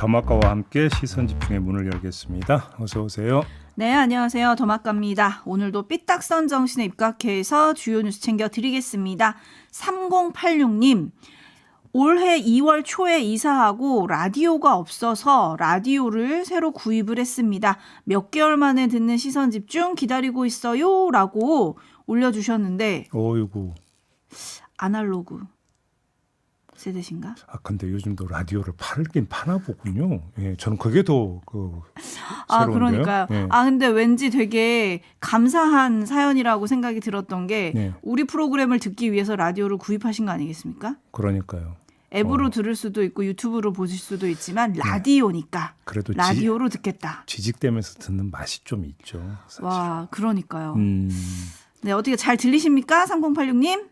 더마카와 함께 시선집중의 문을 열겠습니다. 어서 오세요. 네, 안녕하세요. 더마카입니다. 오늘도 삐딱선 정신에 입각해서 주요 뉴스 챙겨드리겠습니다. 3086님, 올해 2월 초에 이사하고 라디오가 없어서 라디오를 새로 구입을 했습니다. 몇 개월 만에 듣는 시선집중 기다리고 있어요 라고 올려주셨는데 어이구. 아날로그 세대신가? 근데 요즘도 라디오를 팔긴 파나 보군요. 예, 저는 그게 더 새로운데요. 그러니까요. 예. 근데 왠지 되게 감사한 사연이라고 생각이 들었던 게 네. 우리 프로그램을 듣기 위해서 라디오를 구입하신 거 아니겠습니까? 그러니까요. 앱으로 들을 수도 있고 유튜브로 보실 수도 있지만 라디오니까 그래도 라디오로 듣겠다. 지직되면서 듣는 맛이 좀 있죠. 사실. 와, 그러니까요. 음, 네, 어떻게 잘 들리십니까? 3086님?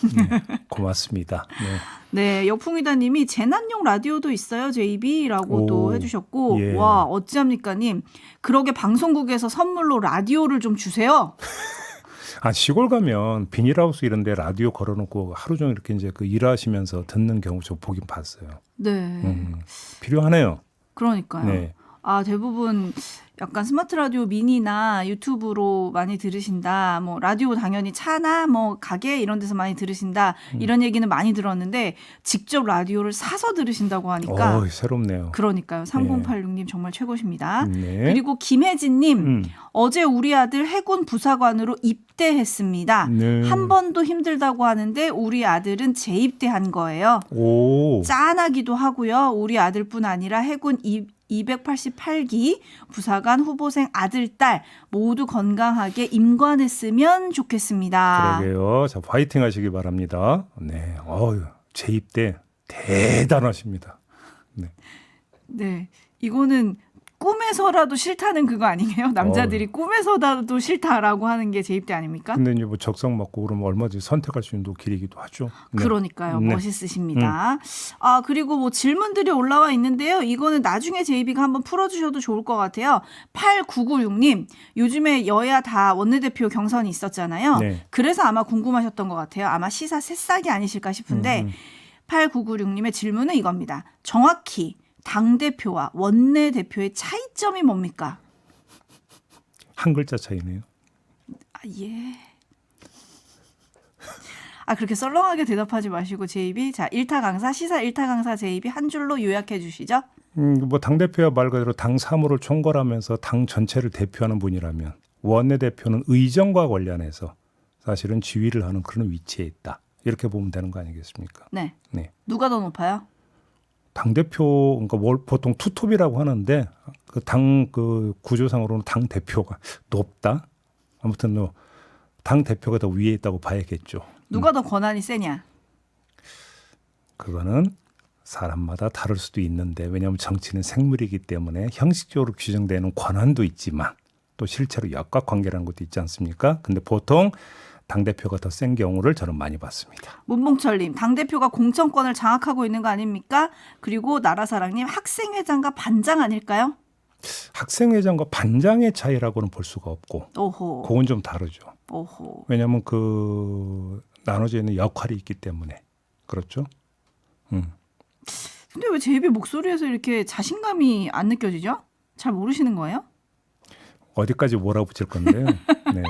네, 고맙습니다. 네. 네, 역풍이다님이 재난용 라디오도 있어요, JB라고 또 오, 해주셨고, 예. 와, 어찌합니까님, 그러게 방송국에서 선물로 라디오를 좀 주세요. 시골 가면 비닐하우스 이런 데 라디오 걸어놓고 하루 종일 이렇게 이제 일하시면서 듣는 경우 저 보긴 봤어요. 네, 필요하네요. 그러니까요. 네. 대부분 약간 스마트 라디오 미니나 유튜브로 많이 들으신다. 뭐 라디오 당연히 차나 뭐 가게 이런 데서 많이 들으신다. 이런 얘기는 많이 들었는데 직접 라디오를 사서 들으신다고 하니까 새롭네요. 그러니까요. 3086님 정말 최고십니다. 네. 그리고 김혜진님 어제 우리 아들 해군 부사관으로 입대했습니다. 네. 한 번도 힘들다고 하는데 우리 아들은 재입대한 거예요. 오. 짠하기도 하고요. 우리 아들뿐 아니라 해군 288기 부사관 후보생 아들, 딸 모두 건강하게 임관했으면 좋겠습니다. 그러게요. 자, 파이팅 하시기 바랍니다. 네. 재입대 대단하십니다. 네. 네, 이거는 꿈에서라도 싫다는 그거 아니에요? 남자들이 꿈에서라도 싫다라고 하는 게 재입대 아닙니까? 근데 이제 뭐 적성 맞고 그러면 얼마든지 선택할 수 있는 길이기도 하죠. 네. 그러니까요. 네. 멋있으십니다. 그리고 뭐 질문들이 올라와 있는데요. 이거는 나중에 제이비가 한번 풀어주셔도 좋을 것 같아요. 8996님, 요즘에 여야 다 원내대표 경선이 있었잖아요. 네. 그래서 아마 궁금하셨던 것 같아요. 아마 시사 새싹이 아니실까 싶은데 8996님의 질문은 이겁니다. 정확히 당대표와 원내대표의 차이점이 뭡니까? 한 글자 차이네요. 예. 그렇게 썰렁하게 대답하지 마시고 제이비. 자, 일타 강사 시사 일타 강사 제이비 한 줄로 요약해 주시죠. 뭐 당대표야 말 그대로 당 사무를 총괄하면서 당 전체를 대표하는 분이라면 원내대표는 의정과 관련해서 사실은 지휘를 하는 그런 위치에 있다. 이렇게 보면 되는 거 아니겠습니까? 네. 네. 누가 더 높아요? 당대표, 그러니까 보통 투톱이라고 하는데 당 구조상으로는 당 대표가 높다. 아무튼 당 대표가 더 위에 있다고 봐야겠죠. 누가 더 권한이 세냐? 그거는 사람마다 다를 수도 있는데 왜냐하면 정치는 생물이기 때문에 형식적으로 규정되는 권한도 있지만 또 실제로 역학관계라는 것도 있지 않습니까? 근데 보통 당대표가 더 센 경우를 저는 많이 봤습니다. 문봉철님, 당대표가 공천권을 장악하고 있는 거 아닙니까? 그리고 나라사랑님, 학생회장과 반장 아닐까요? 학생회장과 반장의 차이라고는 볼 수가 없고 오호. 그건 좀 다르죠. 오호. 왜냐하면 나눠져 있는 역할이 있기 때문에 그렇죠. 근데 왜 제이비 목소리에서 이렇게 자신감이 안 느껴지죠? 잘 모르시는 거예요? 어디까지 몰아붙일 건데요. 네.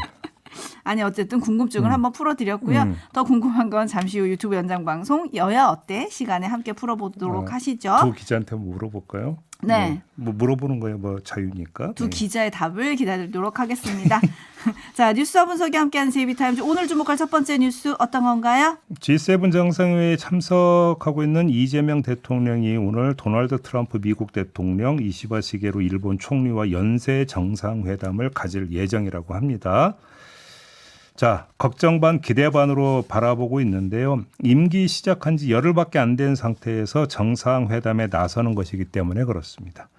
아니 어쨌든 궁금증을 한번 풀어드렸고요. 더 궁금한 건 잠시 후 유튜브 연장 방송 여야 어때 시간에 함께 풀어보도록 하시죠. 두 기자한테 물어볼까요? 네. 뭐 물어보는 거야 뭐 자유니까. 두 기자의 답을 기다리도록 하겠습니다. 자, 뉴스와 분석이 함께하는 제이비타임즈 오늘 주목할 첫 번째 뉴스 어떤 건가요? G7 정상회의에 참석하고 있는 이재명 대통령이 오늘 도널드 트럼프 미국 대통령 이시바 시게루 일본 총리와 연쇄 정상회담을 가질 예정이라고 합니다. 자, 걱정 반 기대 반으로 바라보고 있는데요. 임기 시작한 지 열흘밖에 안 된 상태에서 정상회담에 나서는 것이기 때문에 그렇습니다.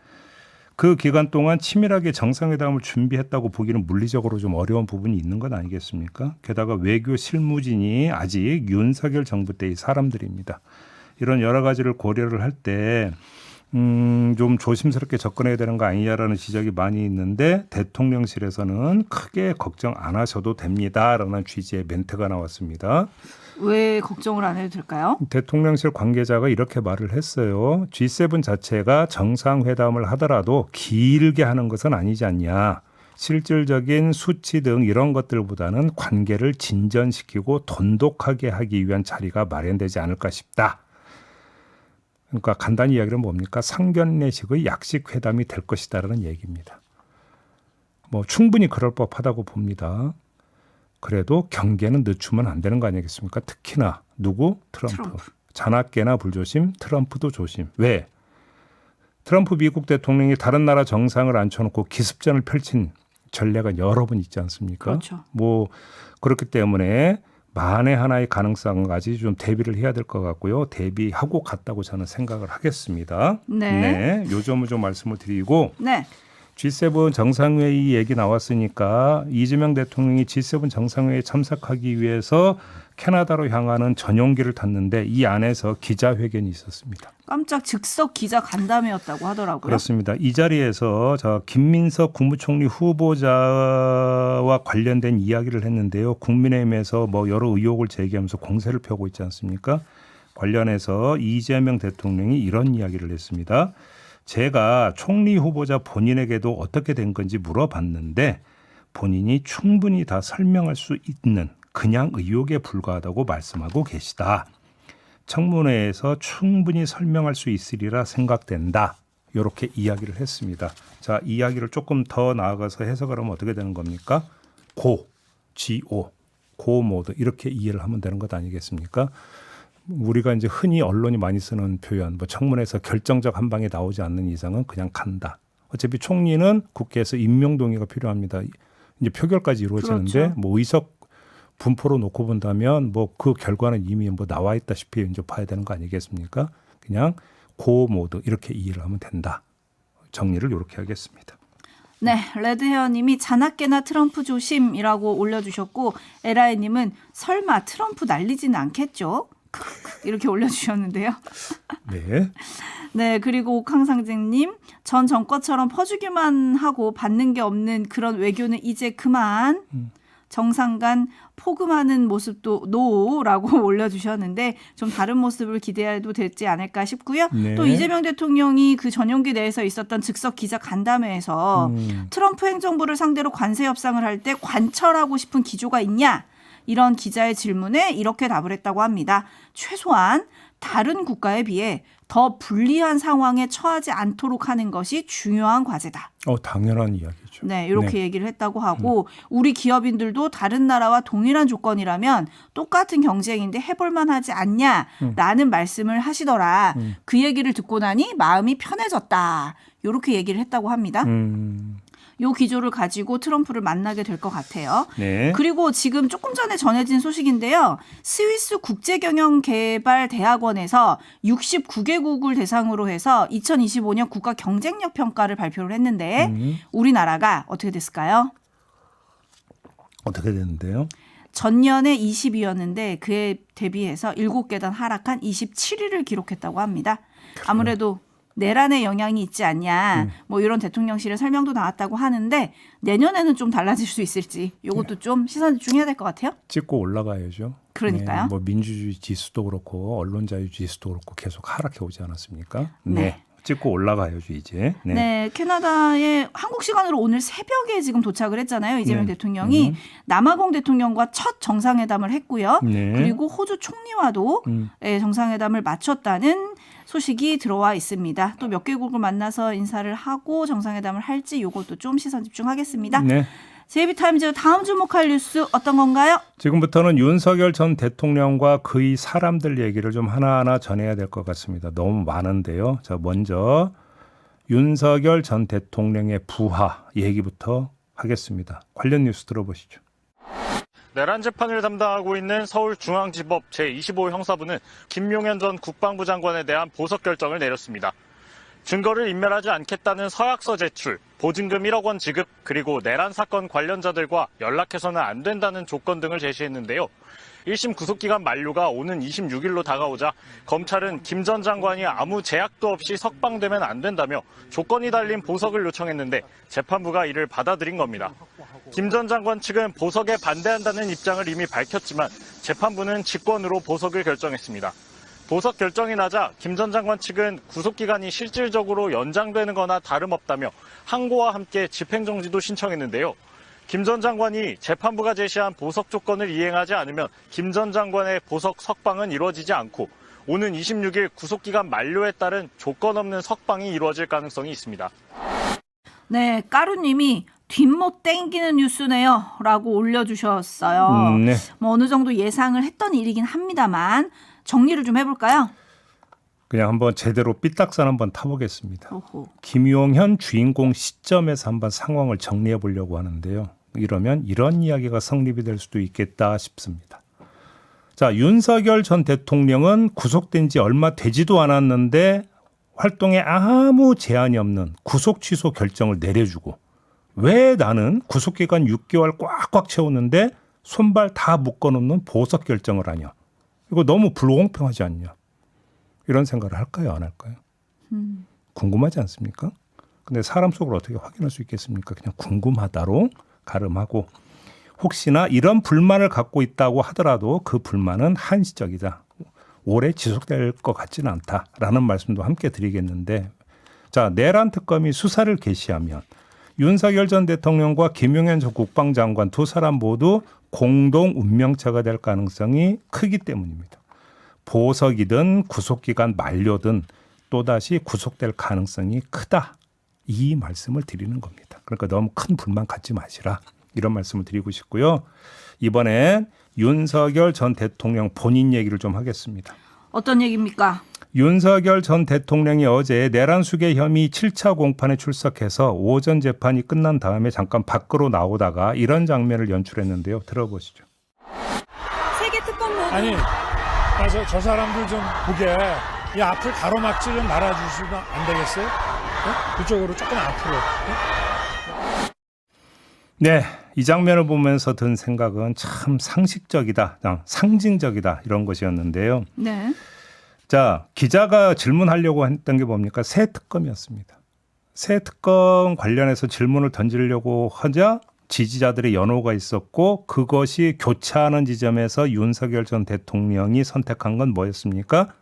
그 기간 동안 치밀하게 정상회담을 준비했다고 보기는 물리적으로 좀 어려운 부분이 있는 건 아니겠습니까? 게다가 외교 실무진이 아직 윤석열 정부 때의 사람들입니다. 이런 여러 가지를 고려를 할 때 좀 조심스럽게 접근해야 되는 거 아니냐라는 지적이 많이 있는데 대통령실에서는 크게 걱정 안 하셔도 됩니다라는 취지의 멘트가 나왔습니다. 왜 걱정을 안 해도 될까요? 대통령실 관계자가 이렇게 말을 했어요. G7 자체가 정상회담을 하더라도 길게 하는 것은 아니지 않냐. 실질적인 수치 등 이런 것들보다는 관계를 진전시키고 돈독하게 하기 위한 자리가 마련되지 않을까 싶다. 그러니까 간단히 이야기는 뭡니까? 상견례식의 약식 회담이 될 것이다라는 얘기입니다. 뭐 충분히 그럴 법하다고 봅니다. 그래도 경계는 늦추면 안 되는 거 아니겠습니까? 특히나 누구? 트럼프. 자나깨나 불조심, 트럼프도 조심. 왜? 트럼프 미국 대통령이 다른 나라 정상을 앉혀놓고 기습전을 펼친 전례가 여러 번 있지 않습니까? 그렇죠. 뭐 그렇기 때문에 만에 하나의 가능성까지 좀 대비를 해야 될 것 같고요. 대비하고 갔다고 저는 생각을 하겠습니다. 네. 요 점을 좀 말씀을 드리고 네. G7 정상회의 얘기 나왔으니까 이재명 대통령이 G7 정상회의에 참석하기 위해서 캐나다로 향하는 전용기를 탔는데 이 안에서 기자회견이 있었습니다. 깜짝 즉석 기자 간담회였다고 하더라고요. 그렇습니다. 이 자리에서 김민석 국무총리 후보자와 관련된 이야기를 했는데요. 국민의힘에서 뭐 여러 의혹을 제기하면서 공세를 펴고 있지 않습니까? 관련해서 이재명 대통령이 이런 이야기를 했습니다. 제가 총리 후보자 본인에게도 어떻게 된 건지 물어봤는데 본인이 충분히 다 설명할 수 있는 그냥 의혹에 불과하다고 말씀하고 계시다. 청문회에서 충분히 설명할 수 있으리라 생각된다. 이렇게 이야기를 했습니다. 자, 이야기를 조금 더 나아가서 해석을 하면 어떻게 되는 겁니까? GO 모드 이렇게 이해를 하면 되는 것 아니겠습니까? 우리가 이제 흔히 언론이 많이 쓰는 표현, 뭐 청문회에서 결정적 한 방에 나오지 않는 이상은 그냥 간다. 어차피 총리는 국회에서 임명 동의가 필요합니다. 이제 표결까지 이루어지는데 그렇죠. 뭐 의석 분포로 놓고 본다면 뭐 그 결과는 이미 뭐 나와 있다시피 이제 봐야 되는 거 아니겠습니까? 그냥 고 모드 이렇게 이해를 하면 된다. 정리를 이렇게 하겠습니다. 네, 레드헤어님이 자나깨나 트럼프 조심이라고 올려주셨고 에라이님은 설마 트럼프 날리지는 않겠죠? 이렇게 올려주셨는데요. 네. 네, 그리고 옥항상제님 전 정권처럼 퍼주기만 하고 받는 게 없는 그런 외교는 이제 그만. 정상 간 포금하는 모습도 노라고 올려주셨는데 좀 다른 모습을 기대해도 되지 않을까 싶고요. 네. 또 이재명 대통령이 그 전용기 내에서 있었던 즉석 기자 간담회에서 트럼프 행정부를 상대로 관세 협상을 할 때 관철하고 싶은 기조가 있냐? 이런 기자의 질문에 이렇게 답을 했다고 합니다. 최소한 다른 국가에 비해 더 불리한 상황에 처하지 않도록 하는 것이 중요한 과제다. 당연한 이야기죠. 네, 이렇게 얘기를 했다고 하고 우리 기업인들도 다른 나라와 동일한 조건이라면 똑같은 경쟁인데 해볼 만하지 않냐라는 말씀을 하시더라. 그 얘기를 듣고 나니 마음이 편해졌다. 이렇게 얘기를 했다고 합니다. 요 기조를 가지고 트럼프를 만나게 될 것 같아요. 네. 그리고 지금 조금 전에 전해진 소식인데요. 스위스 국제경영개발대학원에서 69개국을 대상으로 해서 2025년 국가 경쟁력 평가를 발표를 했는데 우리나라가 어떻게 됐을까요? 어떻게 되는데요? 전년에 20위였는데 그에 대비해서 7계단 하락한 27위를 기록했다고 합니다. 아무래도 내란의 영향이 있지 않냐 뭐 이런 대통령실의 설명도 나왔다고 하는데 내년에는 좀 달라질 수 있을지 이것도 좀 시선 집중해야 될 것 같아요. 찍고 올라가야죠. 그러니까요. 네, 뭐 민주주의 지수도 그렇고 언론 자유 지수도 그렇고 계속 하락해 오지 않았습니까? 네. 찍고 올라가야죠 이제. 네, 캐나다에 한국 시간으로 오늘 새벽에 지금 도착을 했잖아요. 이재명 네. 대통령이 남아공 대통령과 첫 정상회담을 했고요. 네. 그리고 호주 총리와도 정상회담을 마쳤다는 소식이 들어와 있습니다. 또 몇 개국을 만나서 인사를 하고 정상회담을 할지 이것도 좀 시선 집중하겠습니다. 네. 제이비타임즈 다음 주목할 뉴스 어떤 건가요? 지금부터는 윤석열 전 대통령과 그의 사람들 얘기를 좀 하나하나 전해야 될 것 같습니다. 너무 많은데요. 자, 먼저 윤석열 전 대통령의 부하 얘기부터 하겠습니다. 관련 뉴스 들어보시죠. 내란 재판을 담당하고 있는 서울중앙지법 제25 형사부는 김용현 전 국방부 장관에 대한 보석 결정을 내렸습니다. 증거를 인멸하지 않겠다는 서약서 제출, 보증금 1억 원 지급, 그리고 내란 사건 관련자들과 연락해서는 안 된다는 조건 등을 제시했는데요. 1심 구속기간 만료가 오는 26일로 다가오자 검찰은 김 전 장관이 아무 제약도 없이 석방되면 안 된다며 조건이 달린 보석을 요청했는데 재판부가 이를 받아들인 겁니다. 김 전 장관 측은 보석에 반대한다는 입장을 이미 밝혔지만 재판부는 직권으로 보석을 결정했습니다. 보석 결정이 나자 김 전 장관 측은 구속기간이 실질적으로 연장되는 거나 다름없다며 항고와 함께 집행정지도 신청했는데요. 김 전 장관이 재판부가 제시한 보석 조건을 이행하지 않으면 김 전 장관의 보석 석방은 이루어지지 않고 오는 26일 구속기간 만료에 따른 조건 없는 석방이 이루어질 가능성이 있습니다. 네, 까루님이 뒷못 땡기는 뉴스네요 라고 올려주셨어요. 네. 뭐 어느 정도 예상을 했던 일이긴 합니다만 정리를 좀 해볼까요? 그냥 한번 제대로 삐딱선 한번 타보겠습니다. 오호. 김용현 주인공 시점에서 한번 상황을 정리해 보려고 하는데요. 이러면 이런 이야기가 성립이 될 수도 있겠다 싶습니다. 자, 윤석열 전 대통령은 구속된 지 얼마 되지도 않았는데 활동에 아무 제한이 없는 구속 취소 결정을 내려주고 왜 나는 구속기간 6개월 꽉꽉 채웠는데 손발 다 묶어놓는 보석 결정을 하냐. 이거 너무 불공평하지 않냐. 이런 생각을 할까요? 안 할까요? 궁금하지 않습니까? 근데 사람 속을 어떻게 확인할 수 있겠습니까? 그냥 궁금하다로 가름하고 혹시나 이런 불만을 갖고 있다고 하더라도 그 불만은 한시적이다. 오래 지속될 것 같지는 않다라는 말씀도 함께 드리겠는데 자, 내란 특검이 수사를 개시하면 윤석열 전 대통령과 김용현 전 국방장관 두 사람 모두 공동 운명체가 될 가능성이 크기 때문입니다. 보석이든 구속기간 만료든 또다시 구속될 가능성이 크다. 이 말씀을 드리는 겁니다. 그러니까 너무 큰 불만 갖지 마시라. 이런 말씀을 드리고 싶고요. 이번엔 윤석열 전 대통령 본인 얘기를 좀 하겠습니다. 어떤 얘기입니까? 윤석열 전 대통령이 어제 내란 수괴 혐의 7차 공판에 출석해서 오전 재판이 끝난 다음에 잠깐 밖으로 나오다가 이런 장면을 연출했는데요. 들어보시죠. 세계 특검 모두 아니, 저 사람들 좀 보게 이 앞을 가로막지 좀 말아주시면 안 되겠어요? 그쪽으로 조금 앞으로. 네, 이 장면을 보면서 든 생각은 참 상식적이다, 상징적이다 이런 것이었는데요. 네. 자, 기자가 질문하려고 했던 게 뭡니까? 새 특검이었습니다. 새 특검 관련해서 질문을 던지려고 하자 지지자들의 연호가 있었고 그것이 교차하는 지점에서 윤석열 전 대통령이 선택한 건 뭐였습니까?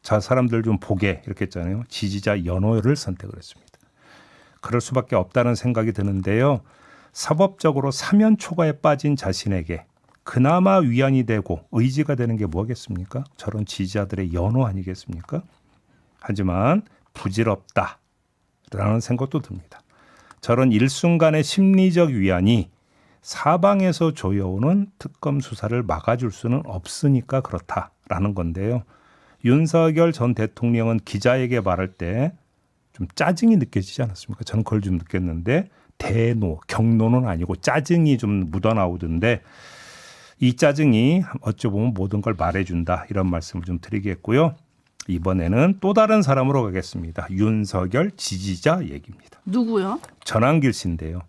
자, 사람들 좀 보게 이렇게 했잖아요. 지지자 연호를 선택을 했습니다. 그럴 수밖에 없다는 생각이 드는데요. 사법적으로 사면 초과에 빠진 자신에게 그나마 위안이 되고 의지가 되는 게 뭐겠습니까? 저런 지지자들의 연호 아니겠습니까? 하지만 부질없다라는 생각도 듭니다. 저런 일순간의 심리적 위안이 사방에서 조여오는 특검 수사를 막아줄 수는 없으니까 그렇다라는 건데요. 윤석열 전 대통령은 기자에게 말할 때 좀 짜증이 느껴지지 않았습니까? 저는 그걸 좀 느꼈는데 대노, 경노는 아니고 짜증이 좀 묻어나오던데 이 짜증이 어찌 보면 모든 걸 말해준다 이런 말씀을 좀 드리겠고요. 이번에는 또 다른 사람으로 가겠습니다. 윤석열 지지자 얘기입니다. 누구요? 전한길 씨인데요.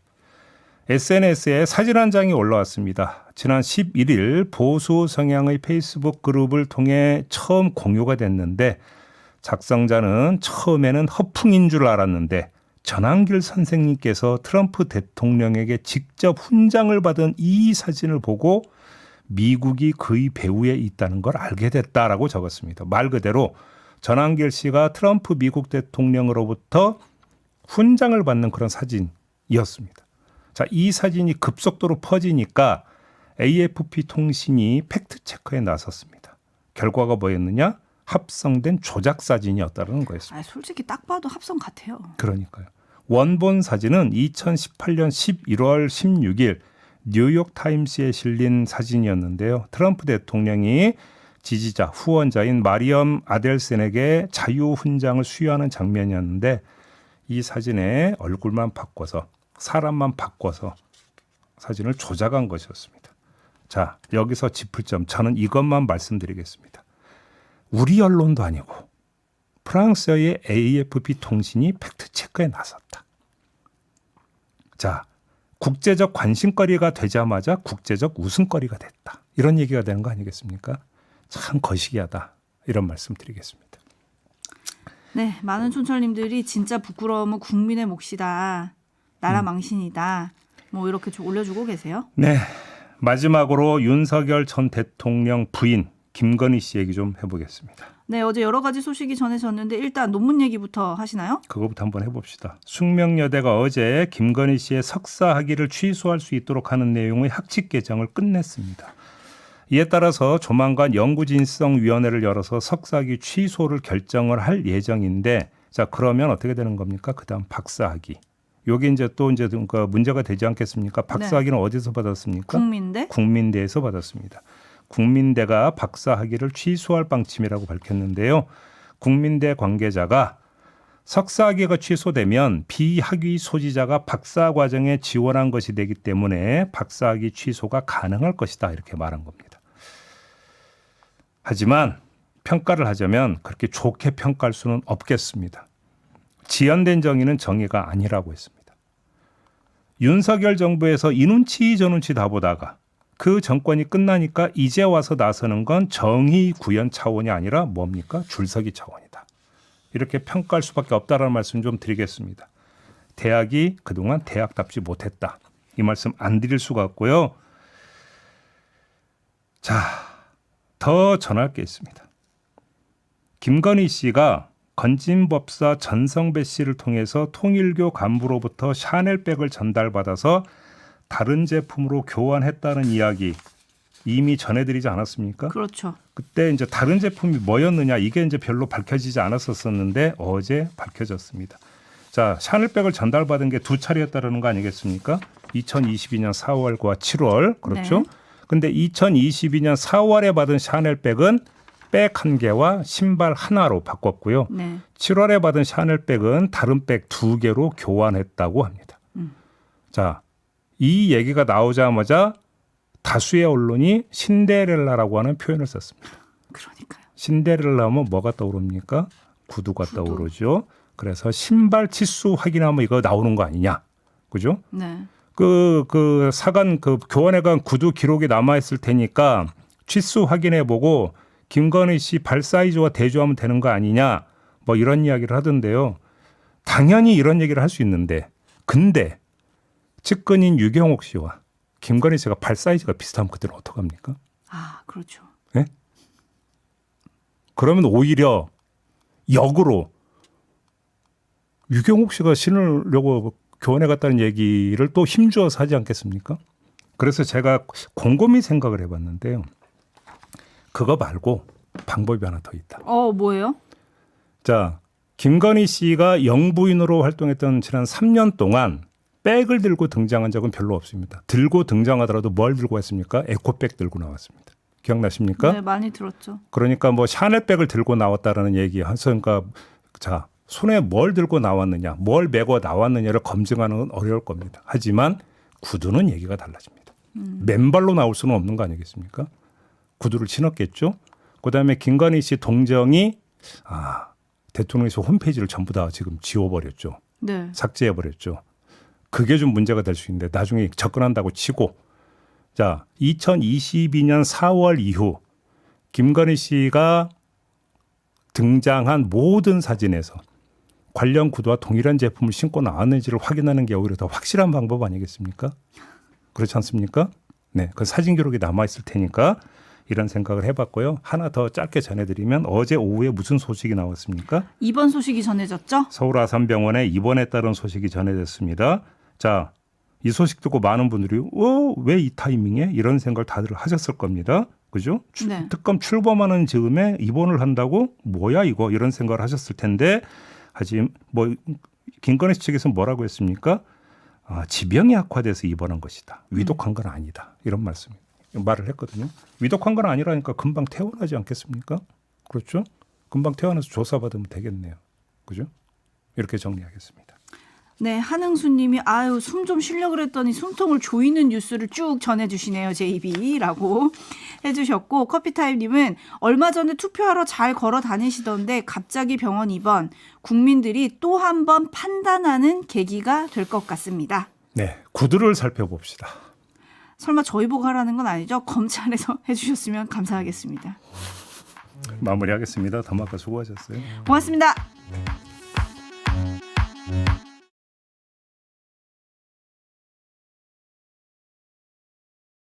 SNS에 사진 한 장이 올라왔습니다. 지난 11일 보수 성향의 페이스북 그룹을 통해 처음 공유가 됐는데 작성자는 처음에는 허풍인 줄 알았는데 전한길 선생님께서 트럼프 대통령에게 직접 훈장을 받은 이 사진을 보고 미국이 그의 배후에 있다는 걸 알게 됐다라고 적었습니다. 말 그대로 전한길 씨가 트럼프 미국 대통령으로부터 훈장을 받는 그런 사진이었습니다. 자, 이 사진이 급속도로 퍼지니까 AFP 통신이 팩트체크에 나섰습니다. 결과가 뭐였느냐? 합성된 조작 사진이었다는 거였습니다. 아, 솔직히 딱 봐도 합성 같아요. 그러니까요. 원본 사진은 2018년 11월 16일 뉴욕타임스에 실린 사진이었는데요. 트럼프 대통령이 지지자, 후원자인 마리엄 아델센에게 자유훈장을 수여하는 장면이었는데 이 사진에 얼굴만 바꿔서 사람만 바꿔서 사진을 조작한 것이었습니다. 자, 여기서 짚을 점 저는 이것만 말씀드리겠습니다. 우리 언론도 아니고 프랑스의 AFP 통신이 팩트체크에 나섰다. 자, 국제적 관심거리가 되자마자 국제적 웃음거리가 됐다. 이런 얘기가 되는 거 아니겠습니까? 참 거시기하다. 이런 말씀 드리겠습니다. 네, 많은 촌철님들이 진짜 부끄러움은 국민의 몫이다. 나라 망신이다. 뭐 이렇게 좀 올려주고 계세요. 네, 마지막으로 윤석열 전 대통령 부인 김건희 씨 얘기 좀 해보겠습니다. 네, 어제 여러 가지 소식이 전해졌는데 일단 논문 얘기부터 하시나요? 그거부터 한번 해봅시다. 숙명여대가 어제 김건희 씨의 석사 학위를 취소할 수 있도록 하는 내용의 학칙 개정을 끝냈습니다. 이에 따라서 조만간 연구진성위원회를 열어서 석사학위 취소를 결정을 할 예정인데, 자 그러면 어떻게 되는 겁니까? 그다음 박사학위. 요게 이제 또 이제 그 문제가 되지 않겠습니까? 박사학위는 어디서 받았습니까? 국민대? 국민대에서 받았습니다. 국민대가 박사학위를 취소할 방침이라고 밝혔는데요. 국민대 관계자가 석사학위가 취소되면 비학위 소지자가 박사 과정에 지원한 것이 되기 때문에 박사학위 취소가 가능할 것이다 이렇게 말한 겁니다. 하지만 평가를 하자면 그렇게 좋게 평가할 수는 없겠습니다. 지연된 정의는 정의가 아니라고 했습니다. 윤석열 정부에서 이 눈치 저 눈치 다 보다가 그 정권이 끝나니까 이제 와서 나서는 건 정의 구현 차원이 아니라 뭡니까? 줄서기 차원이다. 이렇게 평가할 수밖에 없다라는 말씀 좀 드리겠습니다. 대학이 그동안 대학답지 못했다. 이 말씀 안 드릴 수가 없고요. 자, 더 전할 게 있습니다. 김건희 씨가 건진법사 전성배 씨를 통해서 통일교 간부로부터 샤넬백을 전달받아서 다른 제품으로 교환했다는 이야기 이미 전해드리지 않았습니까? 그렇죠. 그때 이제 다른 제품이 뭐였느냐 이게 이제 별로 밝혀지지 않았었는데 어제 밝혀졌습니다. 자, 샤넬백을 전달받은 게 두 차례였다는 거 아니겠습니까? 2022년 4월과 7월 그렇죠? 네. 근데 2022년 4월에 받은 샤넬백은 백 한 개와 신발 하나로 바꿨고요. 네. 7월에 받은 샤넬백은 다른 백 두 개로 교환했다고 합니다. 자, 이 얘기가 나오자마자 다수의 언론이 신데렐라라고 하는 표현을 썼습니다. 그러니까요. 신데렐라 하면 뭐가 떠오릅니까? 구두가 떠오르죠. 그래서 신발 치수 확인하면 이거 나오는 거 아니냐. 그죠? 네. 그 사간 그 교환해간 구두 기록이 남아 있을 테니까 치수 확인해 보고 김건희 씨 발 사이즈와 대조하면 되는 거 아니냐. 뭐 이런 이야기를 하던데요. 당연히 이런 얘기를 할 수 있는데 근데 측근인 유경옥 씨와 김건희 씨가 발 사이즈가 비슷하면 그때는 어떡합니까? 아, 그렇죠. 네? 그러면 오히려 역으로 유경옥 씨가 신으려고 교환해 갔다는 얘기를 또 힘주어서 하지 않겠습니까? 그래서 제가 곰곰이 생각을 해봤는데요. 그거 말고 방법이 하나 더 있다. 뭐예요? 자, 김건희 씨가 영부인으로 활동했던 지난 3년 동안 백을 들고 등장한 적은 별로 없습니다. 들고 등장하더라도 뭘 들고 왔습니까? 에코백 들고 나왔습니다. 기억나십니까? 네, 많이 들었죠. 그러니까 뭐 샤넬백을 들고 나왔다라는 얘기 하서 그러니까 자, 손에 뭘 들고 나왔느냐, 뭘 메고 나왔느냐를 검증하는 건 어려울 겁니다. 하지만 구두는 얘기가 달라집니다. 맨발로 나올 수는 없는 거 아니겠습니까? 구두를 신었겠죠. 그다음에 김건희 씨 동정이 대통령실 홈페이지를 전부 다 지금 지워버렸죠. 네. 삭제해버렸죠. 그게 좀 문제가 될 수 있는데 나중에 접근한다고 치고 자 2022년 4월 이후 김건희 씨가 등장한 모든 사진에서 관련 구두와 동일한 제품을 신고 나왔는지를 확인하는 게 오히려 더 확실한 방법 아니겠습니까? 그렇지 않습니까? 네, 그 사진 기록이 남아있을 테니까 이런 생각을 해봤고요. 하나 더 짧게 전해드리면 어제 오후에 무슨 소식이 나왔습니까? 이번 소식이 전해졌죠? 서울 아산병원에 입원했다는 소식이 전해졌습니다. 자, 이 소식 듣고 많은 분들이 왜 이 타이밍에 이런 생각을 다들 하셨을 겁니다. 그죠? 네. 특검 출범하는 즈음에 입원을 한다고 뭐야 이거 이런 생각을 하셨을 텐데 하지만 뭐 김건희 씨 측에서는 뭐라고 했습니까? 지병이 악화돼서 입원한 것이다. 위독한 건 아니다. 이런 말을 했거든요. 위독한 건 아니라니까 금방 퇴원하지 않겠습니까? 그렇죠? 금방 퇴원해서 조사받으면 되겠네요. 그죠? 이렇게 정리하겠습니다. 네, 한흥수님이 아유 숨 좀 쉬려고 그랬더니 숨통을 조이는 뉴스를 쭉 전해주시네요. JB라고 해주셨고 커피타임님은 얼마 전에 투표하러 잘 걸어 다니시던데 갑자기 병원 입원 국민들이 또 한 번 판단하는 계기가 될 것 같습니다. 네, 구두를 살펴봅시다. 설마 저희 보고 하라는 건 아니죠? 검찰에서 해주셨으면 감사하겠습니다. 마무리하겠습니다. 더마카 수고하셨어요. 고맙습니다.